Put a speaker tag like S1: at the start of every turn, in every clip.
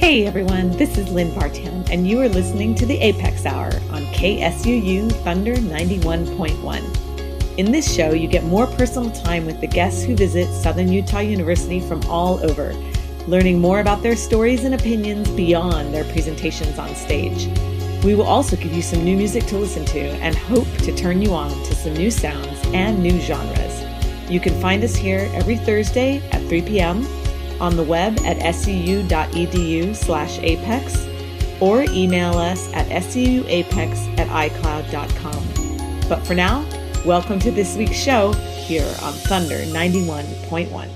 S1: Hey everyone, this is Lynn Bartown, and you are listening to the A.P.E.X. Hour on KSUU Thunder 91.1. In this show, you get more personal time with the guests who visit Southern Utah University from all over, learning more about their stories and opinions beyond their presentations on stage. We will also give you some new music to listen to and hope to turn you on to some new sounds and new genres. You can find us here every Thursday at 3 p.m., on the web at scu.edu/apex, or email us at scuapex@icloud.com. But for now, welcome to this week's show here on Thunder 91.1.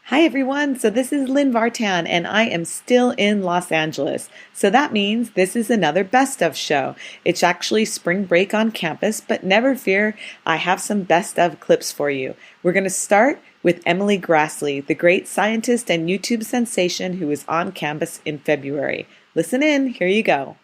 S1: Hi everyone, so this is Lynn Vartan and I am still in Los Angeles. So that means this is another Best Of show. It's actually spring break on campus, but never fear, I have some Best Of clips for you. We're going to start with Emily Grassley, the great scientist and YouTube sensation who was on campus in February. Listen in, here you go.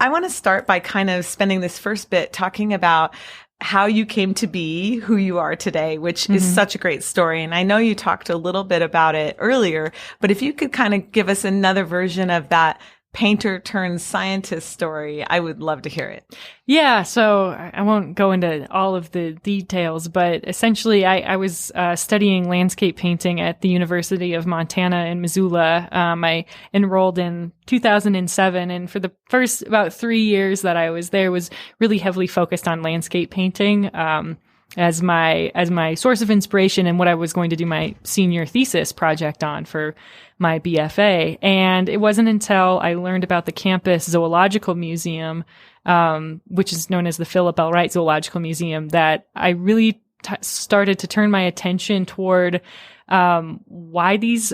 S1: I want to start by kind of spending this first bit talking about how you came to be who you are today, which is such a great story. And I know you talked a little bit about it earlier, but if you could kind of give us another version of that painter turned scientist story, I would love to hear it.
S2: Yeah, so I won't go into all of the details, but essentially I was studying landscape painting at the University of Montana in Missoula. I enrolled in 2007, and for the first about 3 years that I was there was really heavily focused on landscape painting as my source of inspiration and what I was going to do my senior thesis project on for my BFA. And it wasn't until I learned about the campus zoological museum, which is known as the Philip L. Wright Zoological Museum, that I really started to turn my attention toward why these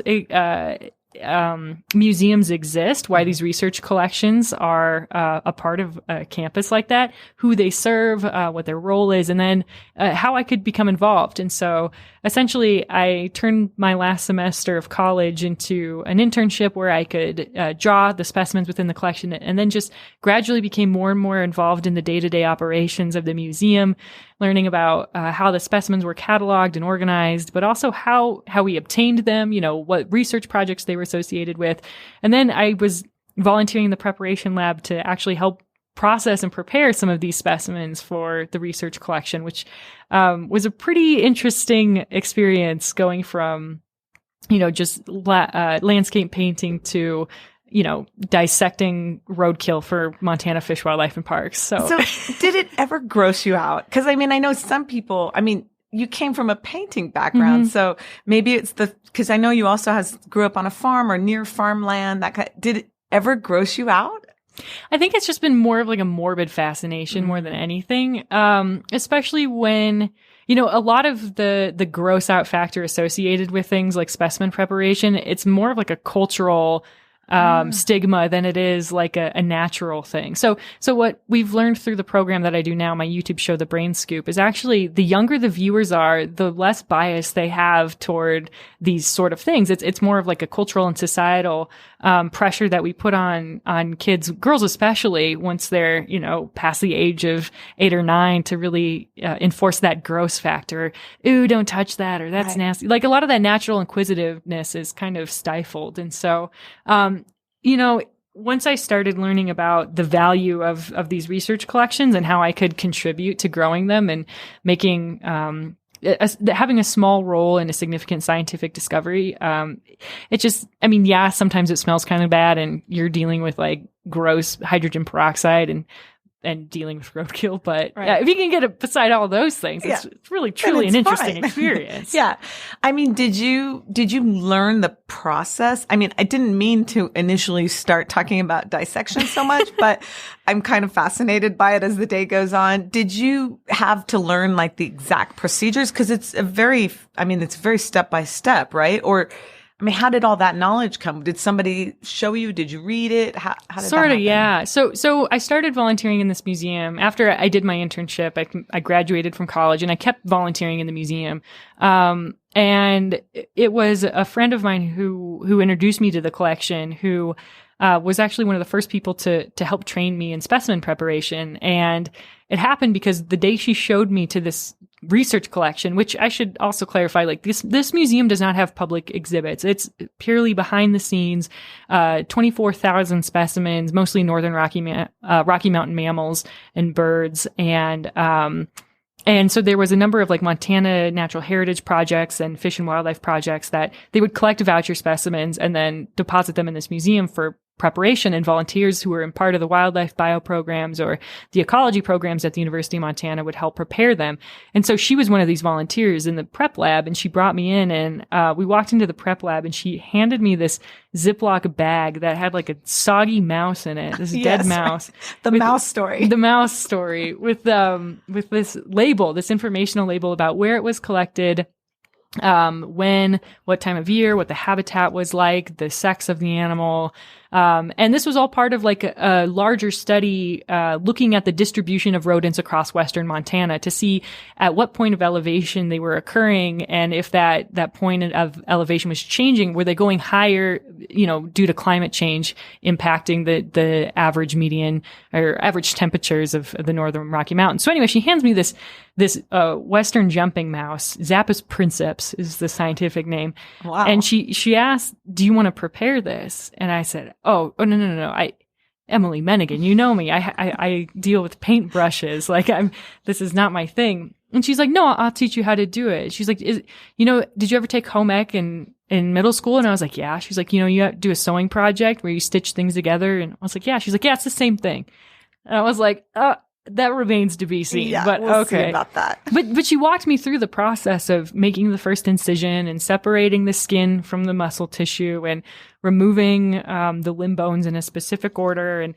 S2: museums exist, why these research collections are a part of a campus like that, who they serve, what their role is, and then how I could become involved. And so essentially I turned my last semester of college into an internship where I could draw the specimens within the collection, and then just gradually became more and more involved in the day-to-day operations of the museum, learning about how the specimens were cataloged and organized, but also how we obtained them, what research projects they were associated with. And then I was volunteering in the preparation lab to actually help process and prepare some of these specimens for the research collection, which was a pretty interesting experience, going from, just landscape painting to dissecting roadkill for Montana Fish, Wildlife, and Parks. So
S1: did it ever gross you out? Because I know some people, you came from a painting background, so maybe it's because I know you also grew up on a farm or near farmland. Did it ever gross you out?
S2: I think it's just been more of like a morbid fascination more than anything, especially when, a lot of the gross out factor associated with things like specimen preparation, it's more of like a cultural stigma than it is like a natural thing. So what we've learned through the program that I do now, my YouTube show, The Brain Scoop, is actually the younger the viewers are, the less bias they have toward these sort of things. It's more of like a cultural and societal pressure that we put on kids, girls especially, once they're, past the age of 8 or 9, to really enforce that gross factor. Ooh, don't touch that, or that's nasty. Like a lot of that natural inquisitiveness is kind of stifled. And so, once I started learning about the value of these research collections and how I could contribute to growing them and making, having a small role in a significant scientific discovery, it just, sometimes it smells kind of bad and you're dealing with like gross hydrogen peroxide and dealing with roadkill. But yeah, if you can get beside all those things, it's really, truly an interesting experience.
S1: Yeah. Did you learn the process? I didn't mean to initially start talking about dissection so much, but I'm kind of fascinated by it as the day goes on. Did you have to learn like the exact procedures? Cause it's very step by step, right? Or, how did all that knowledge come? Did somebody show you? Did you read it? How did that happen?
S2: Yeah. So I started volunteering in this museum after I did my internship. I graduated from college and I kept volunteering in the museum. And it was a friend of mine who introduced me to the collection, who was actually one of the first people to help train me in specimen preparation. And it happened because the day she showed me to this research collection, which I should also clarify, like this museum does not have public exhibits. It's purely behind the scenes, 24,000 specimens, mostly northern Rocky Mountain mammals and birds. And so there was a number of like Montana Natural Heritage projects and Fish and Wildlife projects that they would collect voucher specimens and then deposit them in this museum for preparation, and volunteers who were in part of the wildlife bio programs or the ecology programs at the University of Montana would help prepare them. And so she was one of these volunteers in the prep lab, and she brought me in, and we walked into the prep lab, and she handed me this Ziploc bag that had like a soggy mouse in it, this dead mouse.
S1: The mouse story.
S2: The mouse story with this label, this informational label about where it was collected, when, what time of year, what the habitat was like, the sex of the animal. And this was all part of like a larger study, looking at the distribution of rodents across western Montana to see at what point of elevation they were occurring. And if that point of elevation was changing, were they going higher, due to climate change impacting the average median or average temperatures of the northern Rocky Mountains. So anyway, she hands me this western jumping mouse. Zappus princeps is the scientific name.
S1: Wow.
S2: And she asked, "Do you want to prepare this?" And I said, Oh, no. Emily Mennigan, you know me. I deal with paintbrushes. Like this is not my thing. And she's like, "No, I'll teach you how to do it." She's like, did you ever take home ec in middle school? And I was like, yeah. She's like, you have to do a sewing project where you stitch things together. And I was like, yeah. She's like, yeah, it's the same thing. And I was like, that remains to be seen.
S1: Yeah,
S2: but
S1: we'll
S2: okay.
S1: see about that.
S2: But she walked me through the process of making the first incision and separating the skin from the muscle tissue and removing the limb bones in a specific order. And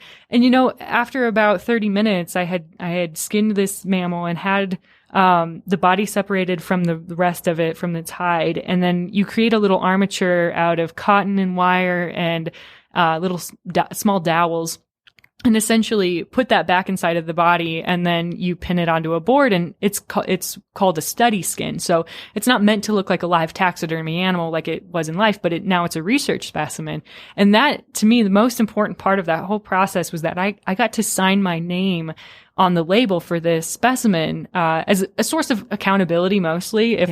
S2: after about 30 minutes, I had skinned this mammal and had the body separated from the rest of it, from its hide. And then you create a little armature out of cotton and wire and little small dowels, and essentially put that back inside of the body, and then you pin it onto a board, and it's called a study skin. So it's not meant to look like a live taxidermy animal like it was in life, but now it's a research specimen. And that, to me, the most important part of that whole process was that I got to sign my name on the label for this specimen, as a source of accountability, mostly. If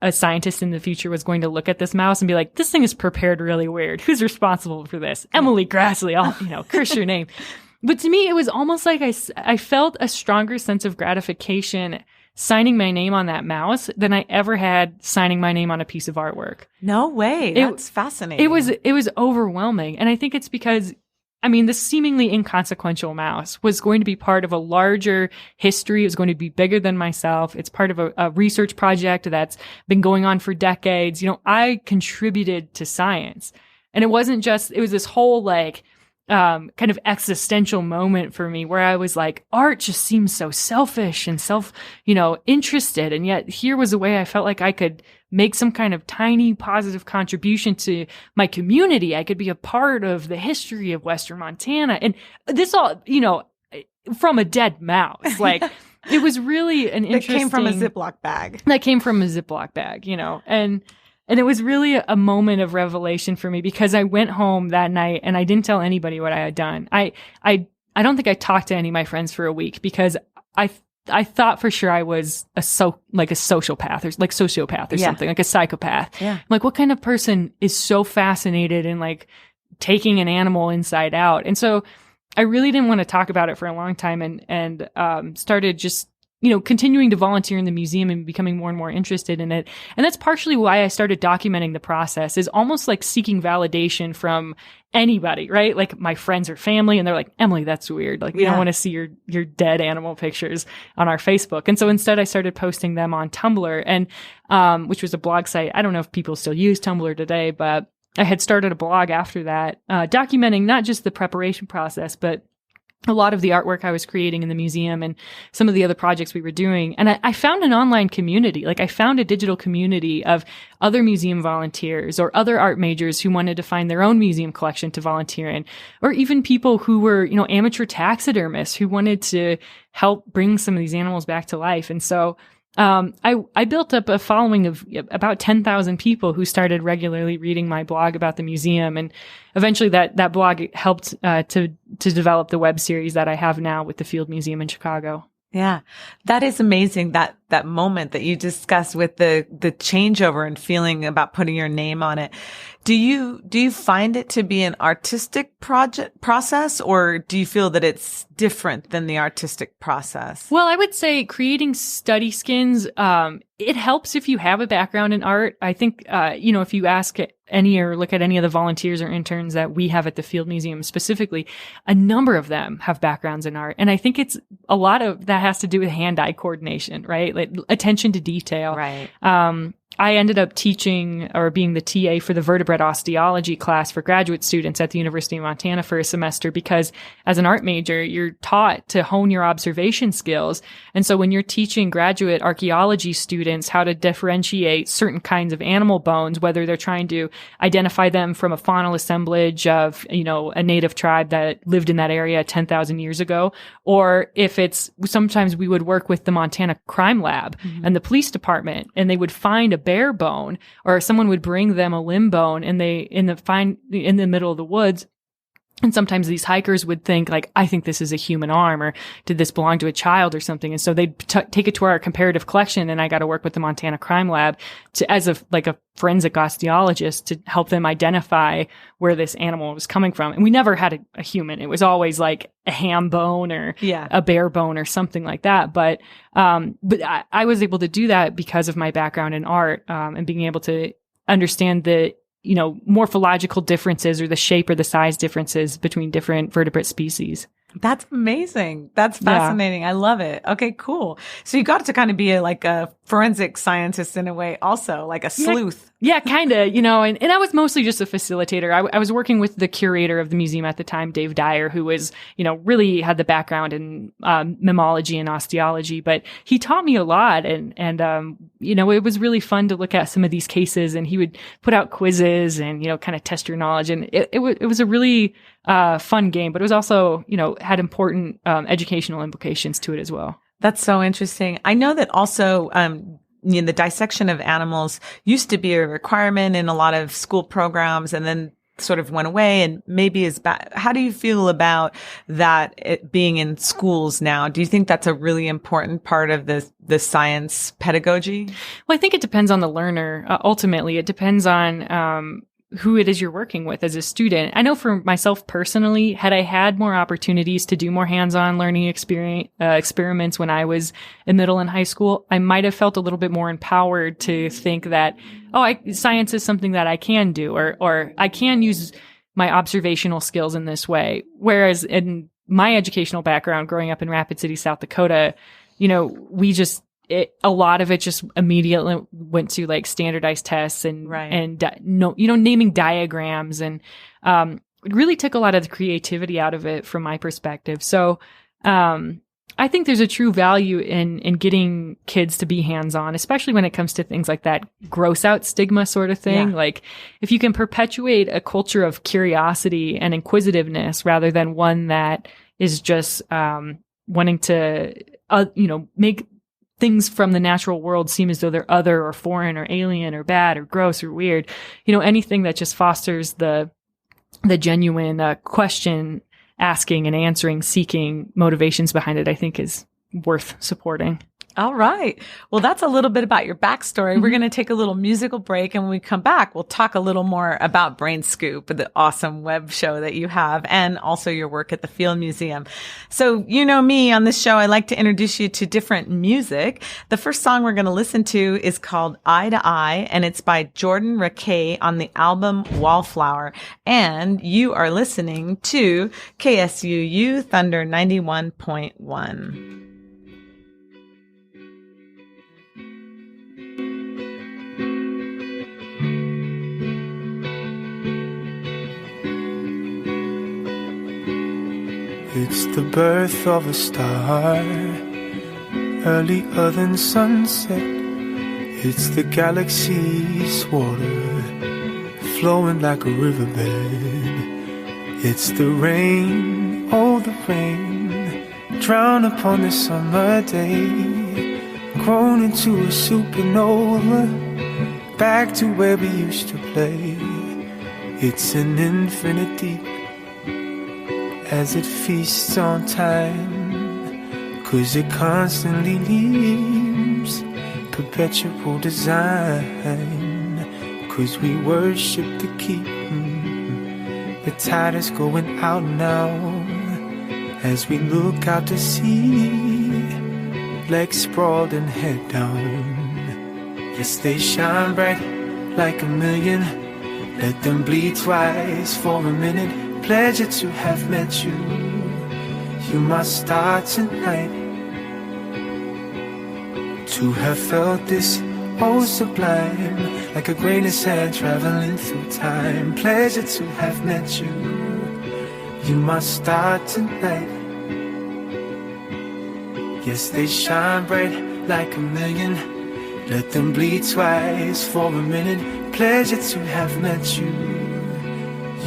S2: a scientist in the future was going to look at this mouse and be like, "This thing is prepared really weird. Who's responsible for this?" Emily Grassley, I'll curse your name. But to me, it was almost like I felt a stronger sense of gratification signing my name on that mouse than I ever had signing my name on a piece of artwork.
S1: No way. That's fascinating.
S2: It was overwhelming. And I think it's because, this seemingly inconsequential mouse was going to be part of a larger history. It was going to be bigger than myself. It's part of a research project that's been going on for decades. I contributed to science. And it wasn't just, it was this whole kind of existential moment for me where I was like, art just seems so selfish and interested. And yet here was a way I felt like I could make some kind of tiny positive contribution to my community. I could be a part of the history of Western Montana. And this all, from a dead mouse. Like, it was really an interesting...
S1: It came from a Ziploc bag.
S2: That came from a Ziploc bag, and it was really a moment of revelation for me, because I went home that night and I didn't tell anybody what I had done. I don't think I talked to any of my friends for a week, because I thought for sure I was a sociopath or like sociopath or something, like a psychopath. Yeah. Like, what kind of person is so fascinated in like taking an animal inside out? And so I really didn't want to talk about it for a long time, and started just, continuing to volunteer in the museum and becoming more and more interested in it. And that's partially why I started documenting the process, is almost like seeking validation from anybody, right? Like my friends or family. And they're like, "Emily, that's weird. Like, we don't want to see your dead animal pictures on our Facebook." And so instead I started posting them on Tumblr, and, which was a blog site. I don't know if people still use Tumblr today, but I had started a blog after that, documenting not just the preparation process, but a lot of the artwork I was creating in the museum and some of the other projects we were doing. And I found an online community. Like, I found a digital community of other museum volunteers or other art majors who wanted to find their own museum collection to volunteer in, or even people who were, amateur taxidermists who wanted to help bring some of these animals back to life. And so I built up a following of about 10,000 people who started regularly reading my blog about the museum. And eventually that blog helped to develop the web series that I have now with the Field Museum in Chicago.
S1: Yeah, that is amazing that that moment that you discussed with the changeover and feeling about putting your name on it. Do you find it to be an artistic process, or do you feel that it's different than the artistic process?
S2: Well, I would say creating study skins, it helps if you have a background in art. I think, if you ask any or look at any of the volunteers or interns that we have at the Field Museum specifically, a number of them have backgrounds in art. And I think it's a lot of that has to do with hand-eye coordination, right? Like attention to detail.
S1: Right.
S2: I ended up teaching or being the TA for the vertebrate osteology class for graduate students at the University of Montana for a semester, because as an art major, you're taught to hone your observation skills. And so when you're teaching graduate archaeology students how to differentiate certain kinds of animal bones, whether they're trying to identify them from a faunal assemblage of, a native tribe that lived in that area 10,000 years ago, or if it's sometimes we would work with the Montana Crime Lab and the police department, and they would find a bear bone, or someone would bring them a limb bone, and they in the middle of the woods. And sometimes these hikers would think like, I think this is a human arm, or did this belong to a child or something? And so they'd take it to our comparative collection, and I got to work with the Montana Crime Lab as a forensic osteologist to help them identify where this animal was coming from. And we never had a human. It was always like a ham bone or a bear bone or something like that. But I was able to do that because of my background in art, and being able to understand the morphological differences or the shape or the size differences between different vertebrate species.
S1: That's amazing. That's fascinating. I love it. Okay, cool. So you got to kind of be a forensic scientist in a way also, like a sleuth.
S2: Yeah, kind of, and I was mostly just a facilitator. I was working with the curator of the museum at the time, Dave Dyer, who was, really had the background in mammalogy and osteology, but he taught me a lot. And it was really fun to look at some of these cases, and he would put out quizzes and, kind of test your knowledge. And it was a really fun game, but it was also, had important educational implications to it as well.
S1: That's so interesting. I know that also, the dissection of animals used to be a requirement in a lot of school programs, and then sort of went away and maybe is back. How do you feel about that it being in schools now? Do you think that's a really important part of the science pedagogy?
S2: Well, I think it depends on the learner. Ultimately, it depends on who it is you're working with as a student. I know for myself personally, had I had more opportunities to do more hands-on learning experiments when I was in middle and high school, I might have felt a little bit more empowered to think that, science is something that I can do, or I can use my observational skills in this way. Whereas in my educational background, growing up in Rapid City, South Dakota, a lot of it just immediately went to like standardized tests and naming diagrams, and it really took a lot of the creativity out of it from my perspective. So I think there's a true value in getting kids to be hands-on, especially when it comes to things like that gross out stigma sort of thing. Yeah. Like if you can perpetuate a culture of curiosity and inquisitiveness rather than one that is just wanting to make things from the natural world seem as though they're other or foreign or alien or bad or gross or weird. Anything that just fosters the genuine question asking and answering, seeking motivations behind it, I think is worth supporting.
S1: All right. Well, that's a little bit about your backstory. Mm-hmm. We're going to take a little musical break, and when we come back, we'll talk a little more about Brain Scoop, the awesome web show that you have, and also your work at the Field Museum. So, me on this show, I like to introduce you to different music. The first song we're going to listen to is called Eye to Eye, and it's by Jordan Rakei on the album Wallflower. And you are listening to KSUU Thunder 91.1.
S3: It's the birth of a star, earlier than sunset. It's the galaxy's water, flowing like a riverbed. It's the rain, oh the rain, drown upon the summer day, grown into a supernova, back to where we used to play. It's an infinite deep, as it feasts on time, 'cause it constantly leaves perpetual design. 'Cause we worship the King. The tide is going out now as we look out to sea, legs sprawled and head down. Yes, they shine bright like a million. Let them bleed twice for a minute. Pleasure to have met you. You must start tonight. To have felt this, oh sublime, like a grain of sand traveling through time. Pleasure to have met you. You must start tonight. Yes, they shine bright like a million. Let them bleed twice for a minute. Pleasure to have met you.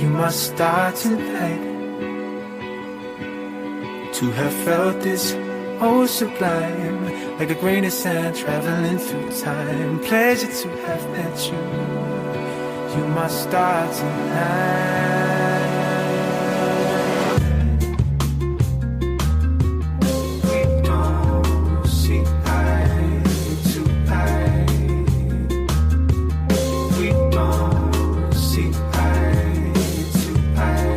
S3: You must start tonight. To have felt this, oh sublime, like a grain of sand traveling through time. Pleasure to have met you. You must start tonight. We don't see eye to eye. We don't see eye to eye.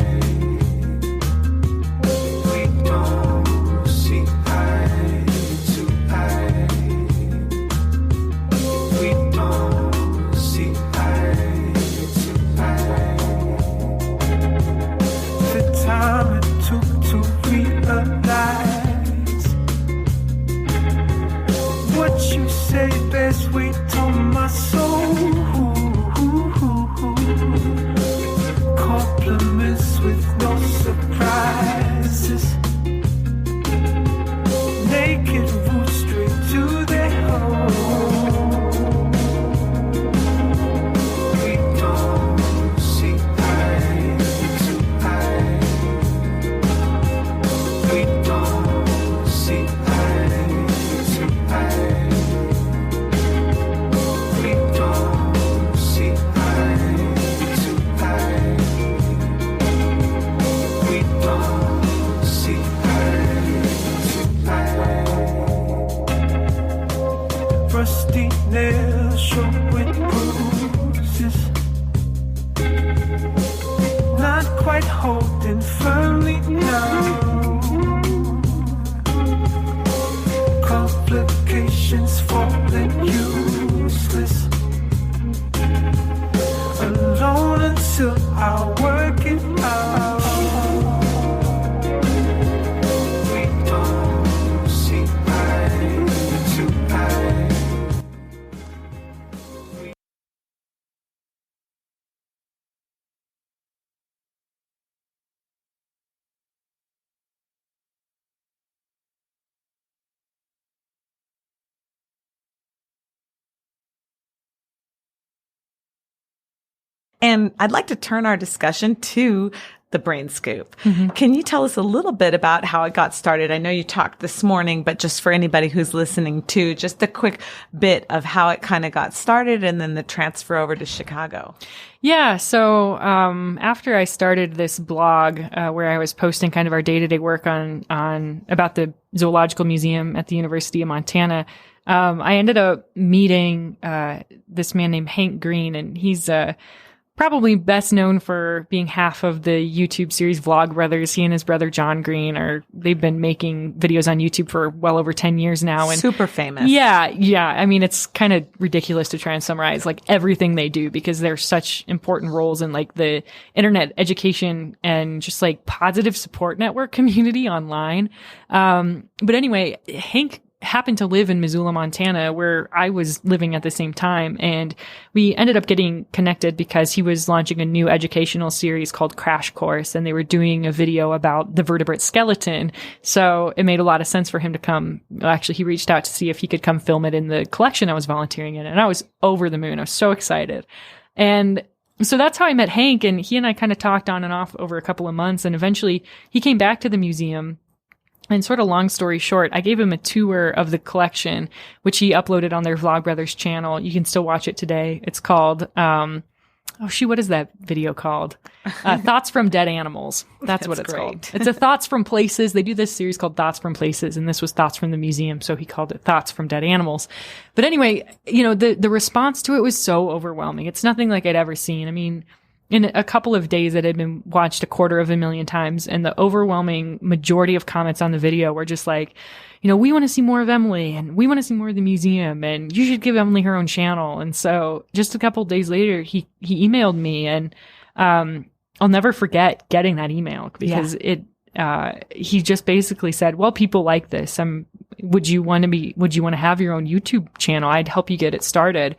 S3: We don't see eye to eye. We don't see eye to eye. The time it took to realize what you say bears weight on my soul. Compliments with no surprises. Naked roots straight to their home. We don't see eye to eye. We don't see eye to eye. We don't see eye to eye. We don't see eye to eye. Rusty nails showing bruises, not quite holding firmly now. Complications falling useless. Alone until I work it out. We don't see eye to eye.
S1: And I'd like to turn our discussion to the Brain Scoop. Can you tell us a little bit about how it got started? I know you talked this morning, but just for anybody who's listening too, just a quick bit of how it kind of got started and then the transfer over to Chicago.
S2: Yeah. So, after I started this blog, where I was posting kind of our day-to-day work on about the Zoological Museum at the University of Montana, I ended up meeting, this man named Hank Green, and he's, probably best known for being half of the YouTube series Vlogbrothers. He and his brother John Green they've been making videos on YouTube for well over 10 years now. And
S1: super famous.
S2: Yeah. I mean, it's kind of ridiculous to try and summarize like everything they do because they're such important roles in like the internet education and just like positive support network community online. But anyway, Hank happened to live in Missoula, Montana, where I was living at the same time. And we ended up getting connected because he was launching a new educational series called Crash Course, and they were doing a video about the vertebrate skeleton. So it made a lot of sense for him to come. Actually, he reached out to see if he could come film it in the collection I was volunteering in. And I was over the moon. I was so excited. And so that's how I met Hank. And he and I kind of talked on and off over a couple of months. And eventually he came back to the museum. And sort of long story short, I gave him a tour of the collection, which he uploaded on their Vlogbrothers channel. You can still watch it today. It's called Oh, what is that video called? Thoughts from Dead Animals. That's what it's called. It's a Thoughts from Places. They do this series called Thoughts from Places, and this was Thoughts from the Museum, so he called it Thoughts from Dead Animals. But anyway, the response to it was so overwhelming. It's nothing like I'd ever seen. I mean, in a couple of days, it had been watched 250,000 times, and the overwhelming majority of comments on the video were just like, we want to see more of Emily, and we want to see more of the museum, and you should give Emily her own channel. And so just a couple of days later, he emailed me, and I'll never forget getting that email because he just basically said, well, people like this. Would you want to have your own YouTube channel? I'd help you get it started.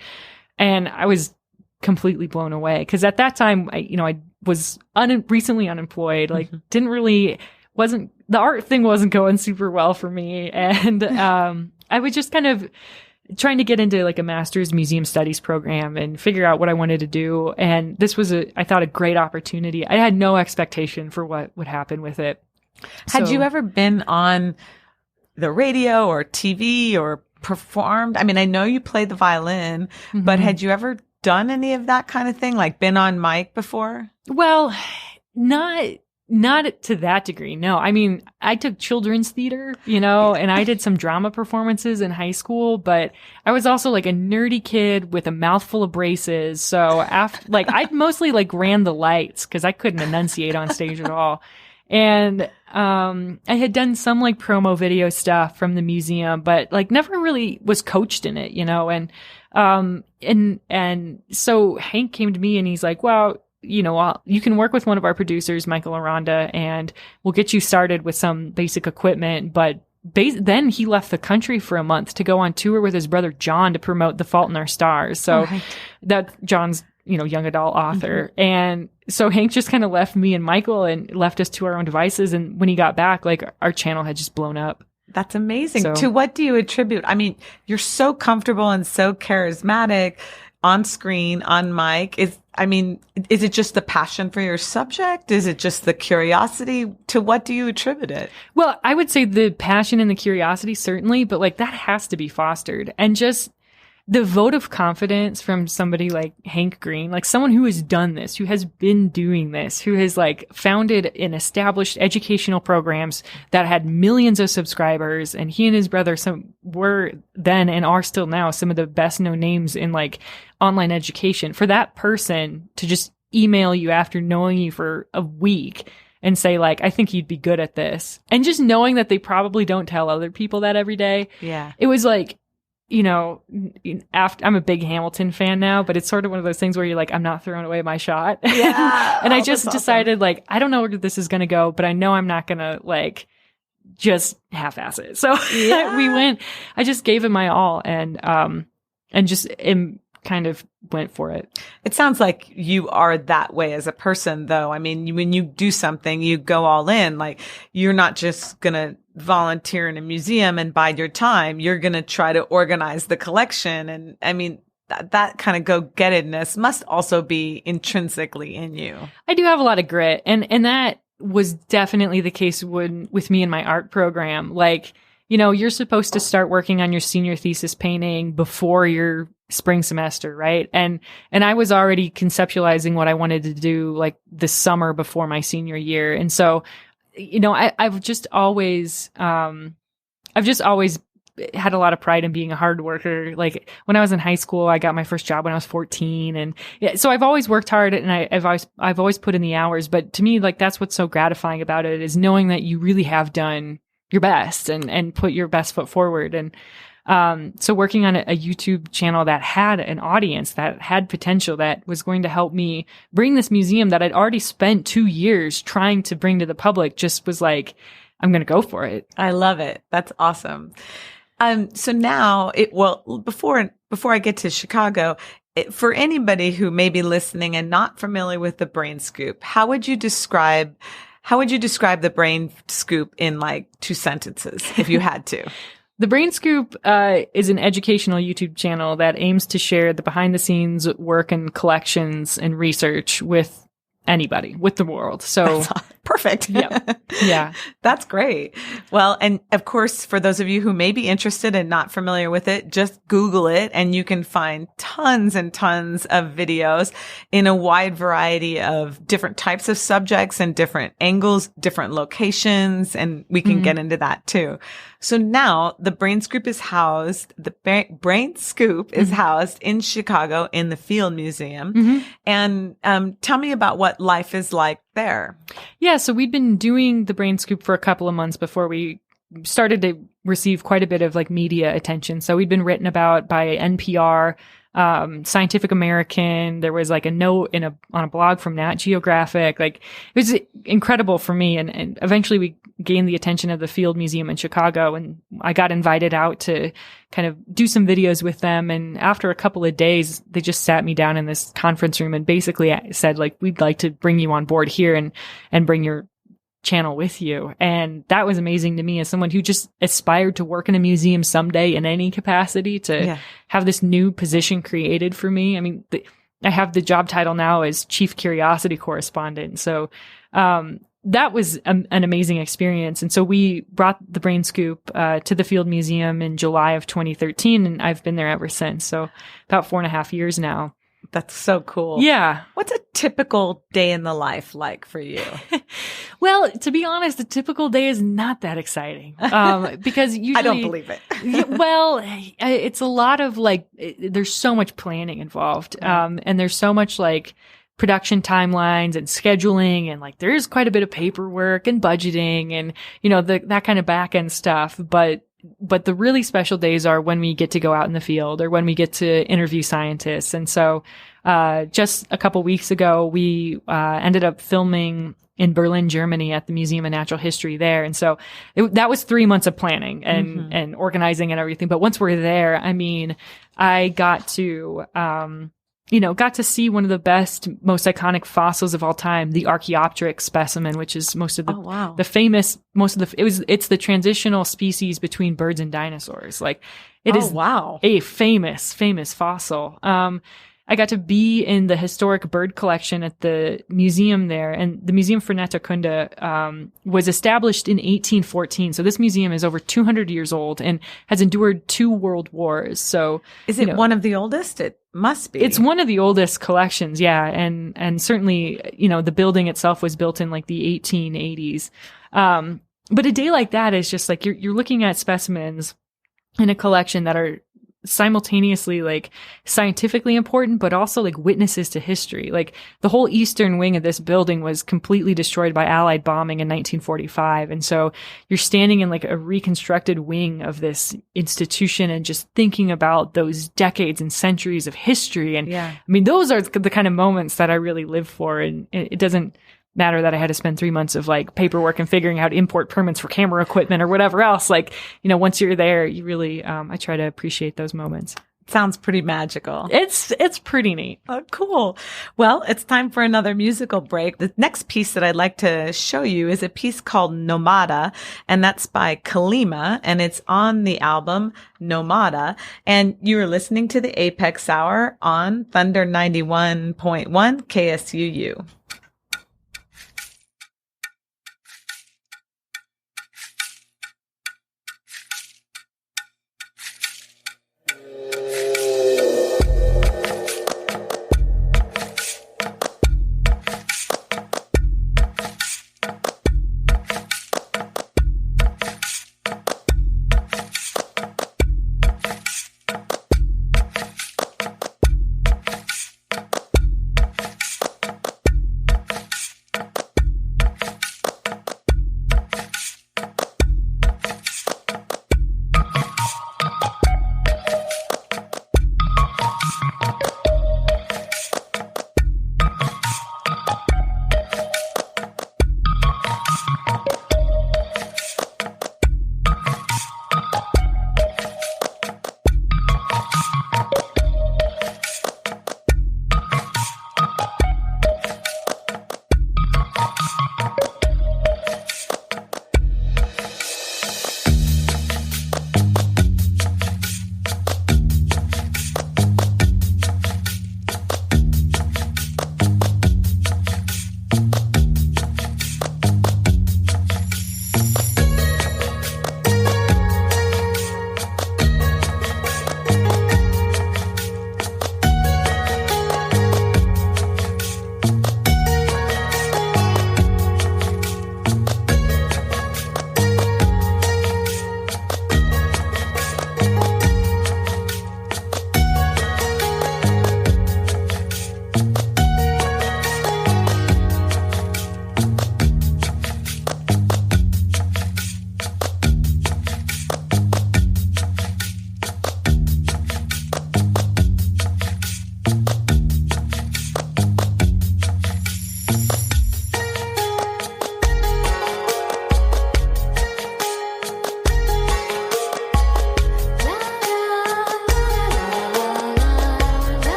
S2: And I was completely blown away because at that time, I was recently unemployed, like the art thing wasn't going super well for me. And I was just kind of trying to get into like a master's museum studies program and figure out what I wanted to do. And this was I thought, a great opportunity. I had no expectation for what would happen with it.
S1: Had you ever been on the radio or TV or performed? I mean, I know you played the violin, but had you ever done any of that kind of thing? Like been on mic before?
S2: Well, not to that degree. No. I mean, I took children's theater, and I did some drama performances in high school, but I was also like a nerdy kid with a mouthful of braces. So I mostly like ran the lights because I couldn't enunciate on stage at all. And I had done some like promo video stuff from the museum, but like never really was coached in it, and so Hank came to me and he's like, well, you can work with one of our producers, Michael Aranda, and we'll get you started with some basic equipment. But then he left the country for a month to go on tour with his brother John to promote The Fault in Our Stars. So that John's, young adult author. And so Hank just kind of left me and Michael and left us to our own devices. And when he got back, like our channel had just blown up.
S1: That's amazing. To what do you attribute? I mean, you're so comfortable and so charismatic on screen, on mic. Is it just the passion for your subject? Is it just the curiosity? To what do you attribute it?
S2: Well, I would say the passion and the curiosity, certainly, but like that has to be fostered. And just the vote of confidence from somebody like Hank Green, like someone who has done this, who has been doing this, who has like founded and established educational programs that had millions of subscribers. And he and his brother were then and are still now some of the best known names in like online education. For that person to just email you after knowing you for a week and say like, I think you'd be good at this. And just knowing that they probably don't tell other people that every day.
S1: Yeah.
S2: It was like, I'm a big Hamilton fan now, but it's sort of one of those things where you're like, I'm not throwing away my shot.
S1: Yeah.
S2: And I just decided like, I don't know where this is going to go, but I know I'm not going to like just half-ass it. So I just gave it my all and just kind of went for it.
S1: It sounds like you are that way as a person though. I mean, when you do something, you go all in, like you're not just going to volunteer in a museum and bide your time. You're going to try to organize the collection. And I mean, that kind of go-gettedness must also be intrinsically in you.
S2: I do have a lot of grit. And that was definitely the case with me in my art program. Like, you're supposed to start working on your senior thesis painting before your spring semester, right? And I was already conceptualizing what I wanted to do like the summer before my senior year. And so, I've just always had a lot of pride in being a hard worker. Like when I was in high school, I got my first job when I was 14. And so I've always worked hard and I've always put in the hours. But to me, like that's what's so gratifying about it is knowing that you really have done your best and put your best foot forward. And so working on a YouTube channel that had an audience, that had potential, that was going to help me bring this museum that I'd already spent 2 years trying to bring to the public, just was like, I'm going to go for it.
S1: I love it. That's awesome. So now before I get to Chicago, for anybody who may be listening and not familiar with the Brain Scoop, how would you describe the Brain Scoop in like 2 sentences if you had to?
S2: The Brain Scoop is an educational YouTube channel that aims to share the behind-the-scenes work and collections and research with anybody, with the world. So
S1: perfect.
S2: Yeah.
S1: That's great. Well, and of course, for those of you who may be interested and not familiar with it, just Google it and you can find tons and tons of videos in a wide variety of different types of subjects and different angles, different locations, and we can get into that too. So now the Brain Scoop is housed in Chicago in the Field Museum. And tell me about what life is like there.
S2: Yeah, so we'd been doing the Brain Scoop for a couple of months before we started to receive quite a bit of like media attention. So we'd been written about by NPR, Scientific American. There was like a note on a blog from Nat Geographic. Like, it was incredible for me. And eventually we gained the attention of the Field Museum in Chicago, and I got invited out to kind of do some videos with them. And after a couple of days, they just sat me down in this conference room and basically said, like, we'd like to bring you on board here and bring your channel with you. And that was amazing to me as someone who just aspired to work in a museum someday in any capacity, to have this new position created for me. I mean, I have the job title now as Chief Curiosity Correspondent. So, that was an amazing experience. And so we brought the Brain Scoop to the Field Museum in July of 2013, and I've been there ever since. So about 4.5 years now.
S1: That's so cool.
S2: Yeah.
S1: What's a typical day in the life like for you?
S2: Well, to be honest, a typical day is not that exciting. Because usually
S1: I don't believe it.
S2: Well, it's a lot of like, there's so much planning involved. And there's so much like production timelines and scheduling, and like there's quite a bit of paperwork and budgeting and, you know, that kind of back end stuff. But the really special days are when we get to go out in the field or when we get to interview scientists. And so, just a couple weeks ago, we, ended up filming in Berlin, Germany at the Museum of Natural History there. And so that was 3 months of planning and organizing and everything. But once we're there, I mean, I got to see one of the best, most iconic fossils of all time, the Archaeopteryx specimen, which is most of the, it's the transitional species between birds and dinosaurs. Like, it is a famous fossil. I got to be in the historic bird collection at the museum there, and the Museum for Naturkunde was established in 1814. So this museum is over 200 years old and has endured 2 world wars. So
S1: is it one of the oldest? It must be.
S2: It's one of the oldest collections, yeah, and certainly, you know, the building itself was built in like the 1880s. But a day like that is just like you're looking at specimens in a collection that are simultaneously like scientifically important, but also like witnesses to history. Like, the whole eastern wing of this building was completely destroyed by Allied bombing in 1945. And so you're standing in like a reconstructed wing of this institution and just thinking about those decades and centuries of history. And I mean, those are the kind of moments that I really live for. And it doesn't matter that I had to spend 3 months of like paperwork and figuring out import permits for camera equipment or whatever else. Like, you know, once you're there, you really, I try to appreciate those moments.
S1: Sounds pretty magical.
S2: It's pretty neat.
S1: Oh, cool. Well, it's time for another musical break. The next piece that I'd like to show you is a piece called Nomada, and that's by Kalima, and it's on the album Nomada. And you are listening to the A.P.E.X. Hour on Thunder 91.1 KSUU.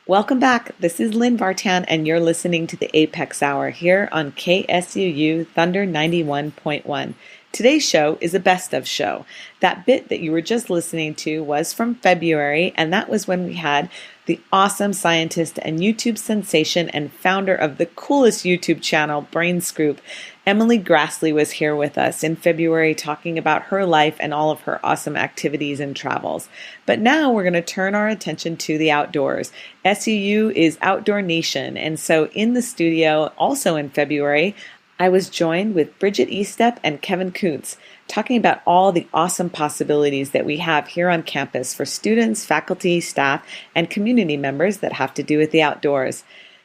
S1: Welcome back. This is Lynn Vartan, and you're listening to the A.P.E.X. Hour here on KSUU Thunder 91.1. Today's show is a best of show. That bit that you were just listening to was from February, and that was when we had the awesome scientist and YouTube sensation and founder of the coolest YouTube channel, Brain Scoop, Emily Grassley, was here with us in February talking about her life and all of her awesome activities and travels. But now we're going to turn our attention to the outdoors. SUU is Outdoor Nation, and so in the studio, also in February, I was joined with Bridget Estep and Kevin Kuntz, talking about all the awesome possibilities that we have here on campus for students, faculty, staff, and community members that have to do with the outdoors.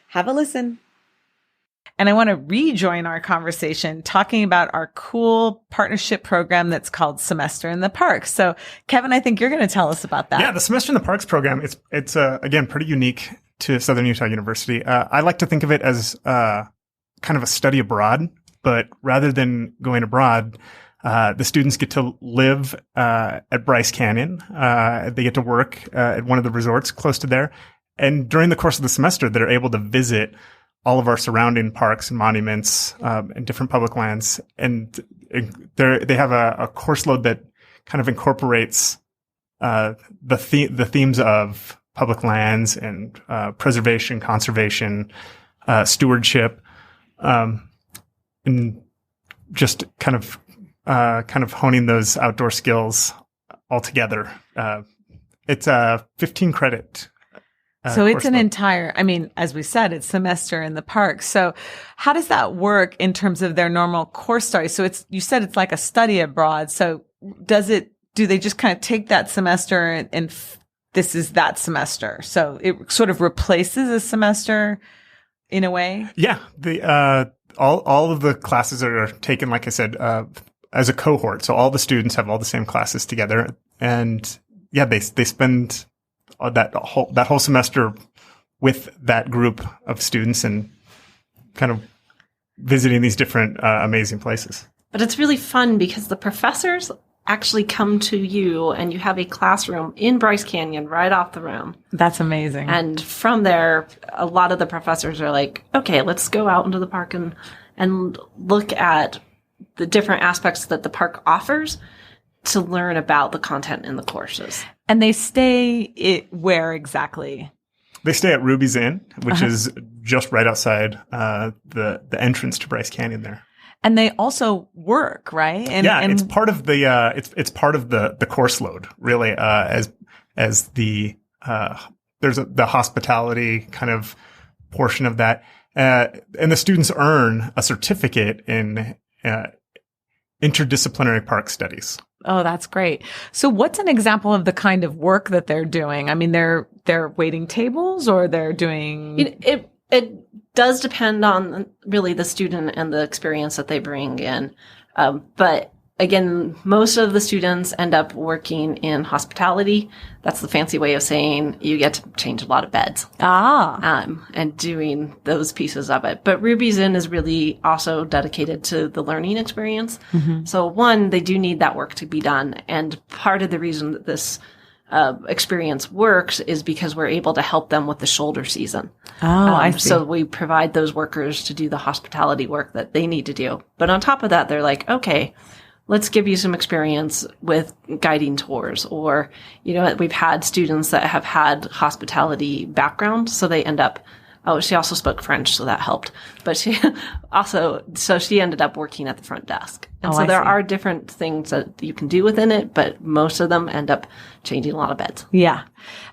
S1: Have a listen. And I want to rejoin our conversation talking about our cool partnership program that's called Semester in the Parks. So, Kevin, I think you're going to tell us about that.
S4: Yeah, the Semester in the Parks program, it's again, pretty unique to Southern Utah University. I like to think of it as kind of a study abroad, but rather than going abroad, the students get to live at Bryce Canyon. They get to work at one of the resorts close to there. And during the course of the semester, they're able to visit all of our surrounding parks and monuments and different public lands. And they have a course load that kind of incorporates the themes of public lands and preservation, conservation, stewardship, and just kind of honing those outdoor skills all together. It's a 15 credit.
S1: So it's an entire, as we said, it's semester in the park. So how does that work in terms of their normal course study? So you said it's like a study abroad. So do they just kind of take that semester and this is that semester? So it sort of replaces a semester in a way?
S4: Yeah. All of the classes are taken, like I said, as a cohort. So all the students have all the same classes together. And yeah, they spend that whole semester with that group of students and kind of visiting these different amazing places.
S5: But it's really fun because the professors actually come to you and you have a classroom in Bryce Canyon right off the rim.
S1: That's amazing.
S5: And from there, a lot of the professors are like, okay, let's go out into the park and look at the different aspects that the park offers to learn about the content in the courses.
S1: And they stay where exactly?
S4: They stay at Ruby's Inn, which is just right outside the entrance to Bryce Canyon there.
S1: And they also work, right?
S4: It's part of the it's part of the course load, really. As the there's the hospitality kind of portion of that, and the students earn a certificate in interdisciplinary park studies.
S1: Oh, that's great. So what's an example of the kind of work that they're doing? They're waiting tables, or they're doing...
S5: It does depend on really the student and the experience that they bring in. But again, most of the students end up working in hospitality. That's the fancy way of saying you get to change a lot of beds. And doing those pieces of it. But Ruby's Inn is really also dedicated to the learning experience. Mm-hmm. So one, they do need that work to be done. And part of the reason that this experience works is because we're able to help them with the shoulder season.
S1: I see.
S5: So we provide those workers to do the hospitality work that they need to do. But on top of that, they're like, okay, let's give you some experience with guiding tours. Or, we've had students that have had hospitality background, so they end up, she also spoke French, so that helped. But she ended up working at the front desk. And so there are different things that you can do within it, but most of them end up changing a lot of beds.
S1: Yeah.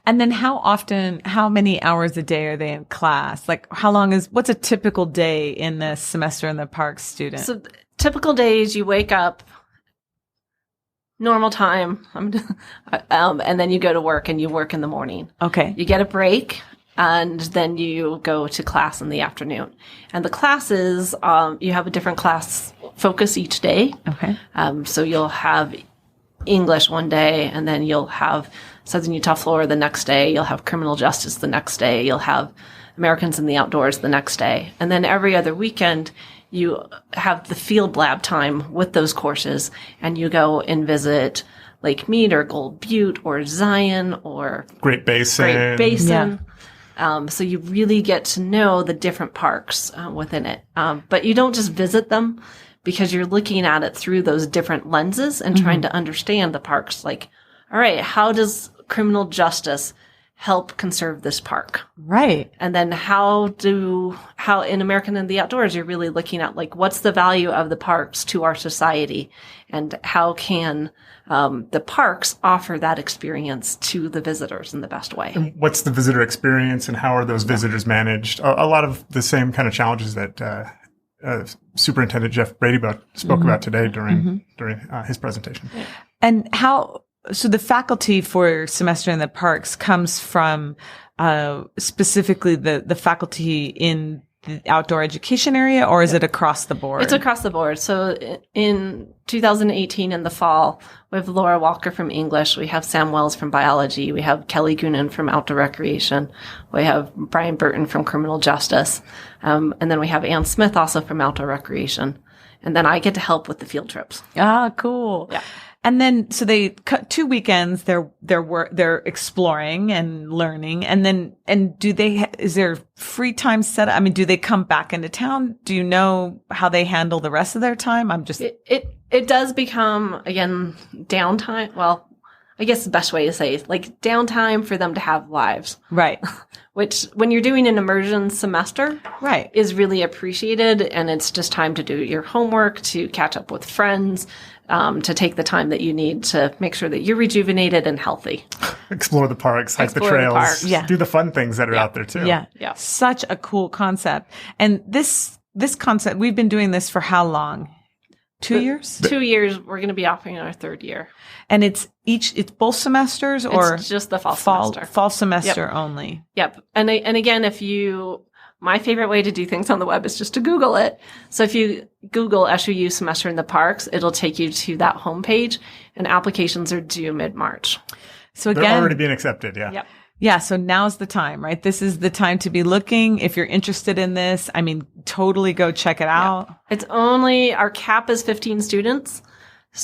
S1: And then how many hours a day are they in class? Like what's a typical day in the semester in the park student?
S5: So typical days, you wake up, normal time, and then you go to work and you work in the morning.
S1: Okay.
S5: You get a break. And then you go to class in the afternoon. And the classes, you have a different class focus each day.
S1: Okay.
S5: So you'll have English one day, and then you'll have Southern Utah Flora the next day. You'll have criminal justice the next day. You'll have Americans in the outdoors the next day. And then every other weekend, you have the field lab time with those courses, and you go and visit Lake Mead or Gold Butte or Zion or
S4: Great Basin.
S5: Yeah. So you really get to know the different parks within it. But you don't just visit them, because you're looking at it through those different lenses and trying to understand the parks. Like, all right, how does criminal justice help conserve this park?
S1: Right.
S5: And then how in American in the Outdoors, you're really looking at like, what's the value of the parks to our society, and how can the parks offer that experience to the visitors in the best way?
S4: And what's the visitor experience, and how are those visitors managed? A lot of the same kind of challenges that Superintendent Jeff Brady spoke about today during his presentation.
S1: And so the faculty for Semester in the Parks comes from specifically the faculty in the outdoor education area, or is it across the board?
S5: It's across the board. So in 2018 in the fall, we have Laura Walker from English, we have Sam Wells from biology, we have Kelly Goonan from outdoor recreation, we have Brian Burton from criminal justice, and then we have Ann Smith also from outdoor recreation. And then I get to help with the field trips.
S1: Ah, cool.
S5: Yeah.
S1: And then, so they cut 2 weekends. They're exploring and learning. And then, is there free time set up? I mean, do they come back into town? Do you know how they handle the rest of their time?
S5: It does become, again, downtime. Well, I guess the best way to say is like downtime for them to have lives.
S1: Right.
S5: Which, when you're doing an immersion semester,
S1: right,
S5: is really appreciated. And it's just time to do your homework, to catch up with friends, to take the time that you need to make sure that you're rejuvenated and healthy.
S4: Explore the parks, hike the trails, do the fun things that are out there too.
S1: Yeah. Such a cool concept. And this concept, we've been doing this for how long? 2 years?
S5: 2 years. We're going to be offering our 3rd year.
S1: And it's both semesters, or
S5: it's just the semester.
S1: Fall semester only.
S5: Yep. And again, my favorite way to do things on the web is just to Google it. So if you Google SUU Semester in the Parks, it'll take you to that homepage, and applications are due mid-March.
S1: So again,
S4: they're already being accepted. Yeah.
S5: Yep.
S1: Yeah. So now's the time, right? This is the time to be looking. If you're interested in this, I mean, totally go check it out.
S5: It's our cap is 15 students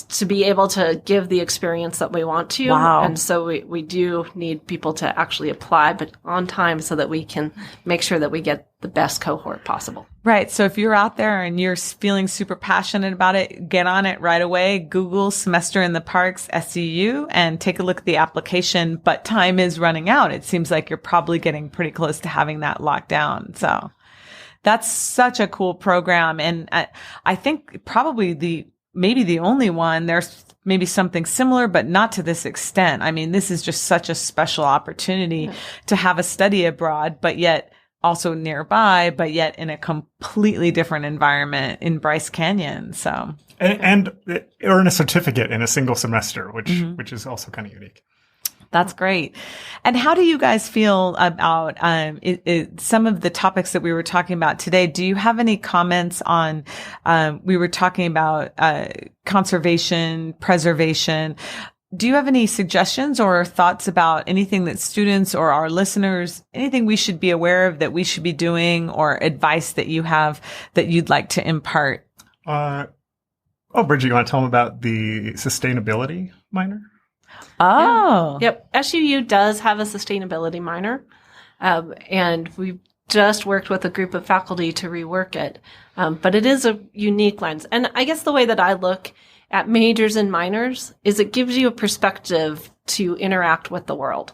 S5: to be able to give the experience that we want to.
S1: Wow.
S5: And so we do need people to actually apply, but on time, so that we can make sure that we get the best cohort possible.
S1: Right. So if you're out there and you're feeling super passionate about it, get on it right away. Google Semester in the Parks SUU and take a look at the application. But time is running out. It seems like you're probably getting pretty close to having that locked down. So that's such a cool program. And I think probably maybe the only one. There's maybe something similar, but not to this extent. I mean, this is just such a special opportunity to have a study abroad, but yet also nearby, but yet in a completely different environment in Bryce Canyon. So,
S4: and earn a certificate in a single semester, which is also kind of unique.
S1: That's great. And how do you guys feel about some of the topics that we were talking about today? Do you have any comments on, we were talking about conservation, preservation. Do you have any suggestions or thoughts about anything that students or our listeners, anything we should be aware of that we should be doing, or advice that you have that you'd like to impart?
S4: Bridget, you want to tell them about the sustainability minor?
S1: Oh.
S5: Yeah. Yep. SUU does have a sustainability minor. And we just worked with a group of faculty to rework it. But it is a unique lens. And I guess the way that I look at majors and minors is it gives you a perspective to interact with the world.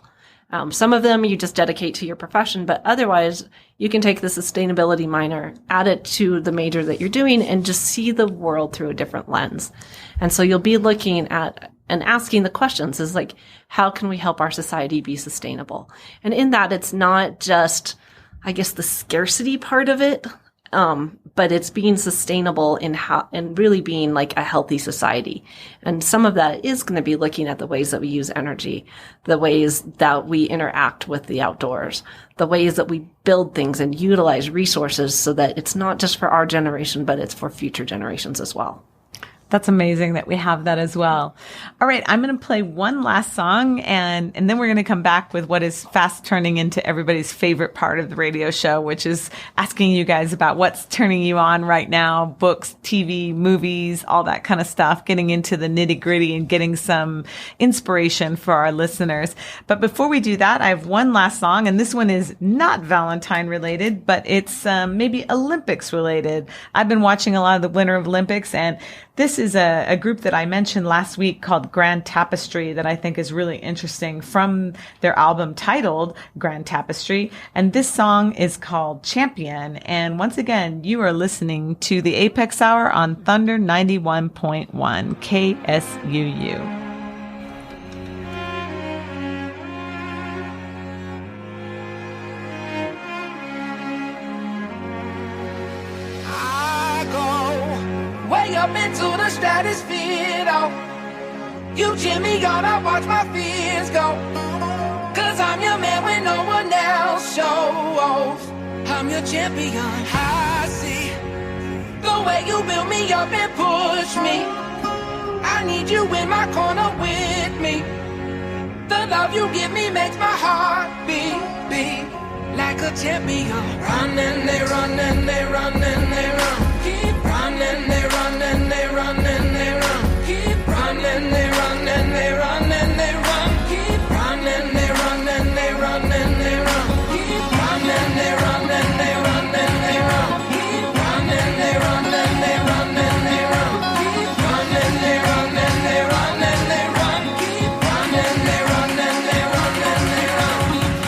S5: Some of them you just dedicate to your profession, but otherwise you can take the sustainability minor, add it to the major that you're doing, and just see the world through a different lens. And so you'll be looking at and asking the questions is like, how can we help our society be sustainable? And in that, it's not just, I guess, the scarcity part of it, but it's being sustainable and really being like a healthy society. And some of that is going to be looking at the ways that we use energy, the ways that we interact with the outdoors, the ways that we build things and utilize resources so that it's not just for our generation, but it's for future generations as well.
S1: That's amazing that we have that as well. All right, I'm going to play one last song and then we're going to come back with what is fast turning into everybody's favorite part of the radio show, which is asking you guys about what's turning you on right now, books, TV, movies, all that kind of stuff, getting into the nitty-gritty and getting some inspiration for our listeners. But before we do that, I have one last song, and this one is not Valentine related, but it's maybe Olympics related. I've been watching a lot of the Winter Olympics, and this is a group that I mentioned last week called Grand Tapestry that I think is really interesting from their album titled Grand Tapestry. And this song is called Champion. And once again, you are listening to the A.P.E.X. Hour on Thunder 91.1 KSUU.
S6: Way up into the stratosphere, oh. You cheer me on, I watch my fears go. Cause I'm your man when no one else shows. I'm your champion, I see the way you build me up and push me. I need you in my corner with me. The love you give me makes my heart beat like a champion. Running, they run, and they run, and they run. Keep running, they run, and they run, and they run. Keep running, they run, and they run, and they run. Keep running, they run, and they run, and they run. Keep running, they run, and they run, and they run. Keep running, they run, and they run, and they run. Keep running, they run, and they run, and they run. Keep running, they run, and they run, and they run.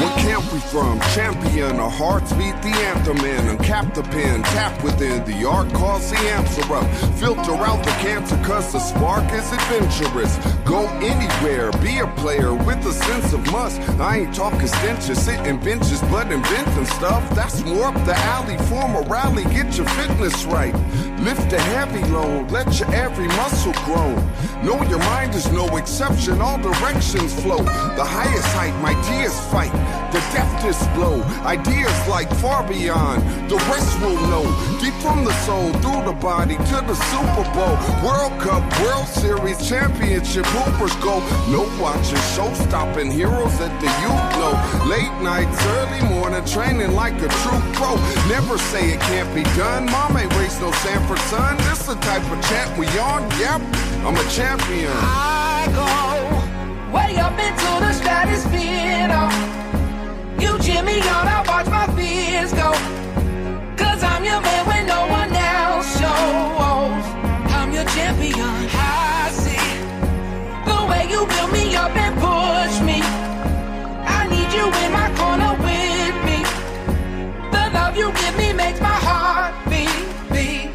S7: What camp we from? Champion, our hearts beat the anthem in. Uncap the pen, tap within. The art calls the answer up. Filter out the cancer cause the spark is adventurous. Go anywhere, be a player with a sense of must. I ain't talking stenches, sitting benches, but inventing stuff. That's more up the alley. Form a rally, get your fitness right. Lift a heavy load, let your every muscle grow. Know your mind is no exception, all directions flow. The highest height, my tears fight. The deftest blow, ideas like far beyond. The rest will know, deep from the soul, through the body to the Super Bowl. World Cup, World Series, Championship, hoopers go. No watching, show-stopping heroes that the youth know. Late nights, early morning, training like a true pro. Never say it can't be done. Mom ain't raised no Sanford son. This the type of champ we on. Yep, I'm a champion.
S6: I go way up into the stratosphere, oh. You cheer me on, I watch my fears go. Cause I'm your man when no one else shows. I'm your champion, I see the way you build me up and push me. I need you in my corner with me. The love you give me makes my heart beat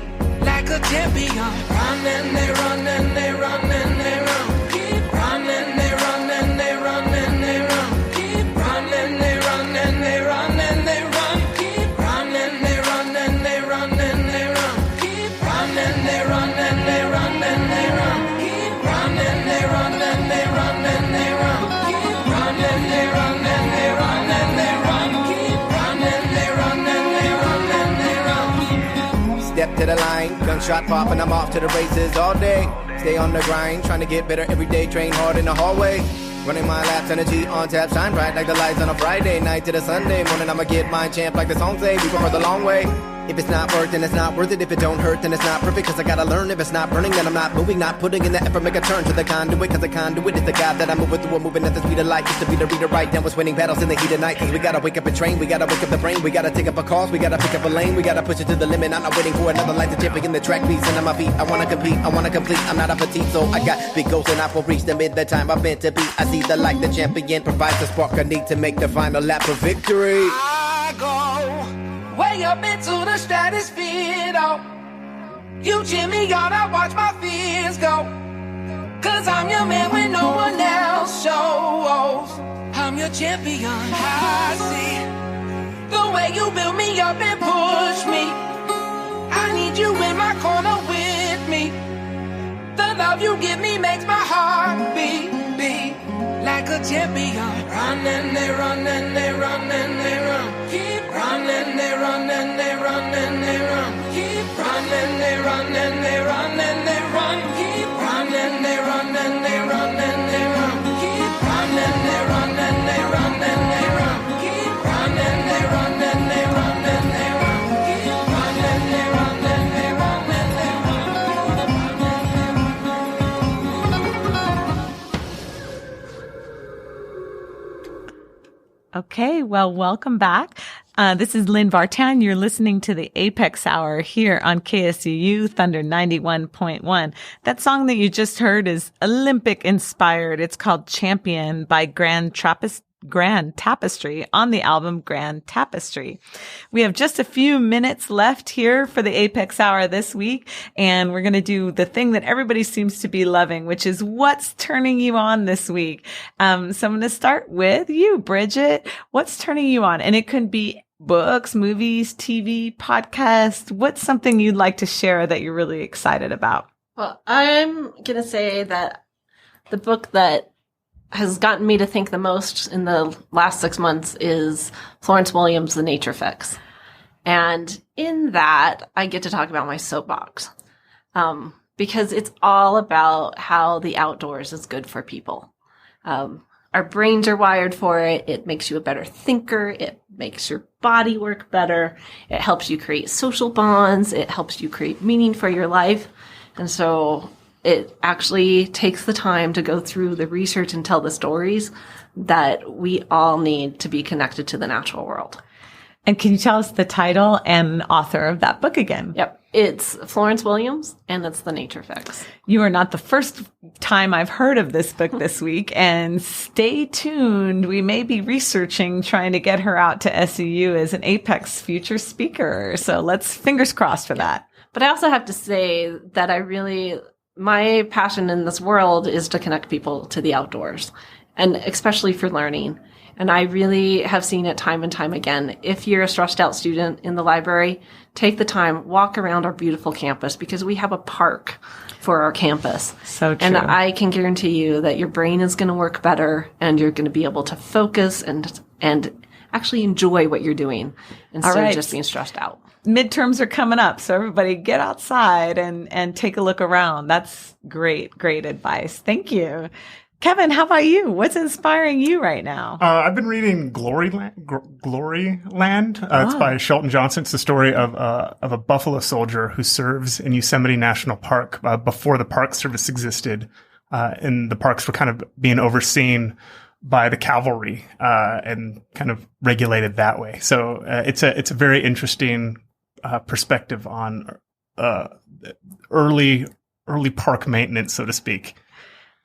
S6: like a champion. Running, they run, and they run, and they run. Keep running, they run, and they run, and they run. Keep running, they run, and they run, and they run. Keep running, they run, and they run, and they run. Keep running, they run, and they run, and they run. Keep running, they run, and they run, and they run. Keep running, they run, and they run, and they run. Keep running, they run, and they run, and they run.
S8: Step to the line, gunshot pop, and I'm off to the races all day. Stay on the grind, trying to get better every day. Train hard in the hallway. Running my laps, energy on tap, shine bright like the lights on a Friday night to the Sunday morning. I'ma get my champ like the song say. We go for the long way. If it's not worth, then it's not worth it. If it don't hurt, then it's not perfect. Cause I gotta learn. If it's not burning, then I'm not moving. Not putting in the effort, make a turn to the conduit. Cause the conduit is the God that I'm moving through. I'm moving at the speed of light. Used to be the reader right down was winning battles in the heat of night. Cause we gotta wake up and train. We gotta wake up the brain. We gotta take up a cause. We gotta pick up a lane. We gotta push it to the limit. I'm not waiting for another light to champion the track beats. And on my feet, I wanna compete. I wanna complete. I'm not a petite, so I got big goals and I will reach them in the time I'm meant to be. I see the light. The champion provides the spark I need to make the final lap of victory.
S6: I go way up into the stratosphere, oh. You cheer me on, I watch my fears go. Cause I'm your man when no one else shows. I'm your champion, I see the way you build me up and push me. I need you in my corner with me. The love you give me makes my heart beat like a champion. Running, they run, and they run, and they run. Keep running, they run, and they run, and they run. Keep running, they run, and they run, and they run.
S1: Okay, well, welcome back. This is Lynn Vartan. You're listening to the A.P.E.X. Hour here on KSUU Thunder 91.1. That song that you just heard is Olympic inspired. It's called Champion by Grand Tapestry on the album Grand Tapestry. We have just a few minutes left here for the A.P.E.X. Hour this week, and we're going to do the thing that everybody seems to be loving, which is what's turning you on this week. So I'm going to start with you, Bridget. What's turning you on? And it could be books, movies, TV, podcasts. What's something you'd like to share that you're really excited about?
S5: Well, I'm going to say that the book that has gotten me to think the most in the last 6 months is Florence Williams' The Nature Fix. And in that, I get to talk about my soapbox. Because it's all about how the outdoors is good for people. Our brains are wired for it. It makes you a better thinker. It makes your body work better. It helps you create social bonds. It helps you create meaning for your life. And so it actually takes the time to go through the research and tell the stories that we all need to be connected to the natural world.
S1: And can you tell us the title and author of that book again?
S5: Yep. It's Florence Williams, and it's The Nature Fix.
S1: You are not the first time I've heard of this book this week, and stay tuned. We may be researching trying to get her out to SUU as an A.P.E.X. future speaker. So let's fingers crossed for that.
S5: But I also have to say that my passion in this world is to connect people to the outdoors, and especially for learning. And I really have seen it time and time again. If you're a stressed out student in the library, take the time, walk around our beautiful campus, because we have a park for our campus.
S1: So true.
S5: And I can guarantee you that your brain is going to work better, and you're going to be able to focus and actually enjoy what you're doing instead of just being stressed out.
S1: Midterms are coming up, so everybody get outside and take a look around. That's great advice. Thank you. Kevin, how about you? What's inspiring you right now?
S4: I've been reading Glory Land. It's by Shelton Johnson. It's the story of a buffalo soldier who serves in Yosemite National Park before the Park Service existed, and the parks were kind of being overseen by the cavalry and kind of regulated that way. So it's a very interesting perspective on early park maintenance, so to speak.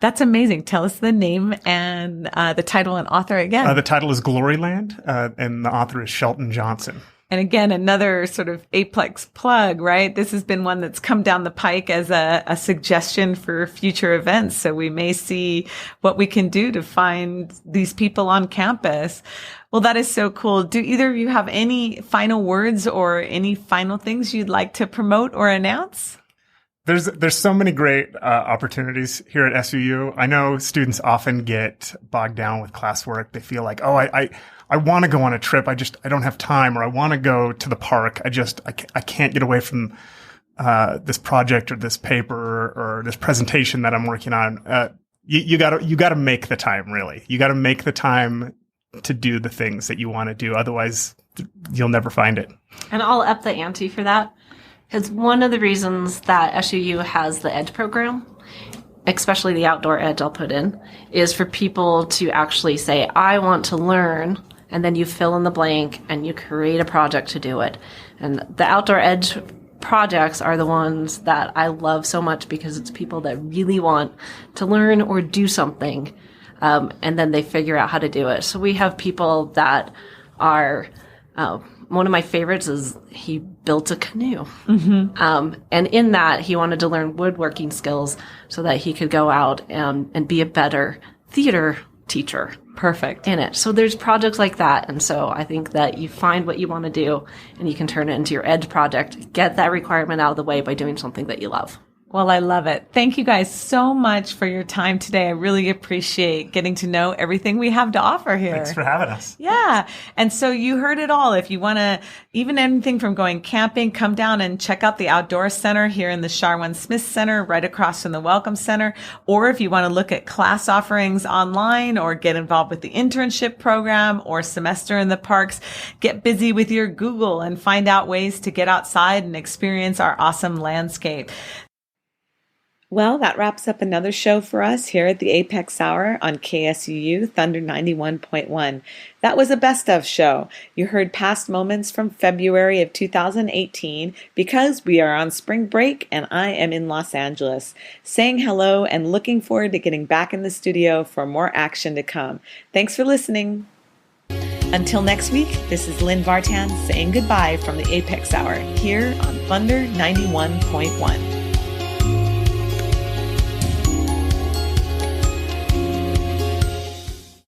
S1: That's amazing. Tell us the name and the title and author again.
S4: The title is Glory Land, and the author is Shelton Johnson.
S1: And again, another sort of A.P.E.X. plug, right? This has been one that's come down the pike as a suggestion for future events. So we may see what we can do to find these people on campus. Well, that is so cool. Do either of you have any final words or any final things you'd like to promote or announce?
S4: There's so many great opportunities here at SUU. I know students often get bogged down with classwork. They feel like, oh, I want to go on a trip. I don't have time, or I want to go to the park. I can't get away from this project or this paper or this presentation that I'm working on. You gotta make the time, really. You gotta make the time to do the things that you want to do. Otherwise, you'll never find it.
S5: And I'll up the ante for that. Because one of the reasons that SUU has the EDGE program, especially the outdoor EDGE I'll put in, is for people to actually say, I want to learn, and then you fill in the blank and you create a project to do it. And the outdoor EDGE projects are the ones that I love so much, because it's people that really want to learn or do something, and then they figure out how to do it. So we have people that are... one of my favorites is he built a canoe. Mm-hmm. And in that, he wanted to learn woodworking skills so that he could go out and be a better theater teacher.
S1: Perfect.
S5: In it. So there's projects like that. And so I think that you find what you want to do and you can turn it into your EDGE project. Get that requirement out of the way by doing something that you love.
S1: Well, I love it. Thank you guys so much for your time today. I really appreciate getting to know everything we have to offer here.
S4: Thanks for having us.
S1: Yeah. And so you heard it all. If you want to, even anything from going camping, come down and check out the Outdoor Center here in the Sharwin Smith Center, right across from the Welcome Center. Or if you want to look at class offerings online or get involved with the internship program or semester in the parks, get busy with your Google and find out ways to get outside and experience our awesome landscape. Well, that wraps up another show for us here at the A.P.E.X. Hour on KSUU Thunder 91.1. That was a best of show. You heard past moments from February of 2018 because we are on spring break and I am in Los Angeles, saying hello and looking forward to getting back in the studio for more action to come. Thanks for listening. Until next week, this is Lynn Vartan saying goodbye from the A.P.E.X. Hour here on Thunder 91.1.